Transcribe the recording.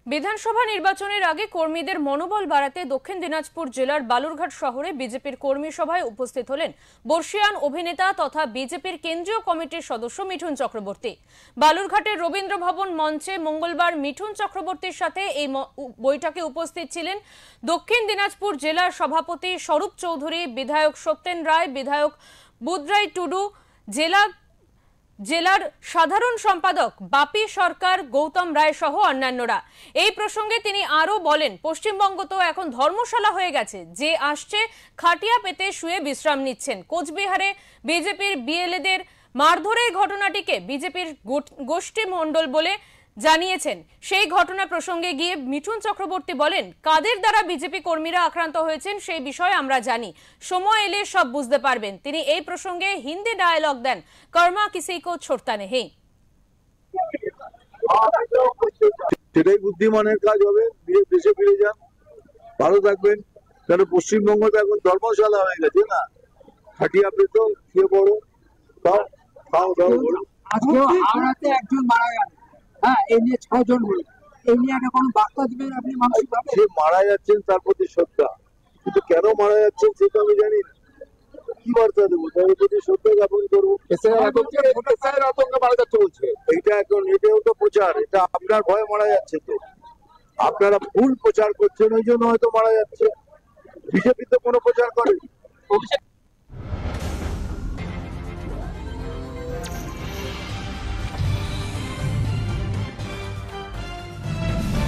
বিধানসভা নির্বাচনের আগে কর্মীদের মনোবল বাড়াতে দক্ষিণ দিনাজপুর জেলার বালুরঘাট শহরে বিজেপির কর্মী সভায় উপস্থিত হলেন বর্ষীয়ান অভিনেতা তথা বিজেপির কেন্দ্রীয় কমিটির সদস্য মিঠুন চক্রবর্তী। বালুরঘাটের রবীন্দ্র ভবন মঞ্চে মঙ্গলবার মিঠুন চক্রবর্তীর সাথে এই বৈঠকে উপস্থিত ছিলেন দক্ষিণ দিনাজপুর জেলার সভাপতি স্বরূপ চৌধুরী, বিধায়ক সত্যেন রায়, বিধায়ক বুধরাই টুডু, জেলার সাধারণ সম্পাদক বাপি সরকার, গৌতম রায় সহ অন্যান্যরা। এই প্রসঙ্গে তিনি আরো বলেন, পশ্চিমবঙ্গ তো এখন ধর্মশালা হয়ে গেছে, যে আসছে খাটিয়া পেতে শুয়ে বিশ্রাম নিচ্ছেন। কোচবিহারে বিজেপির বিএলএদের মারধরের ঘটনাটিকে বিজেপির গোষ্ঠী মণ্ডল বলে জানিয়েছেন। সেই ঘটনা প্রসঙ্গে গিয়ে মিঠুন চক্রবর্তী বলেন, কাদের দ্বারা বিজেপি কর্মীরা আক্রান্ত হয়েছেন সেই বিষয়ে আমরা জানি, সময় এলে সব বুঝতে পারবেন। তিনি এই প্রসঙ্গে হিন্দি ডায়লগ দেন, কর্মা কিসি কো ছোড়তা নেই। সেটাই বুদ্ধিমানের কাজ হবে। দেশে ফিরে যান, ভালো থাকবেন। কারণ পশ্চিমবঙ্গটা এখন ধর্মশালা হয়ে গেছে না, খাটিয়া পেতো শুয়ে পড়ো, খাও খাও দাও। হাওড়াতে একজন মারা গেল, হ্যাঁ, এই নিয়ে 6 জন হলো। এই নিয়ে একটা কোনো বার্তা দিবেন আপনি মানসিকভাবে? সে মারা যাচ্ছেন তার প্রতি শ্রদ্ধা, কিন্তু কেন মারা যাচ্ছেন সেটা আমি জানি না। কি বার্তা দেবো? তার প্রতি শ্রদ্ধা জ্ঞাপন করবো। মারা যাচ্ছে বলছে, এইটা এখন এটাও তো প্রচার, এটা আপনার ভয়ে মারা যাচ্ছে। তো আপনারা ভুল প্রচার করছেন, ওই জন্য হয়তো মারা যাচ্ছে। বিজেপি তো কোনো প্রচার করেনি।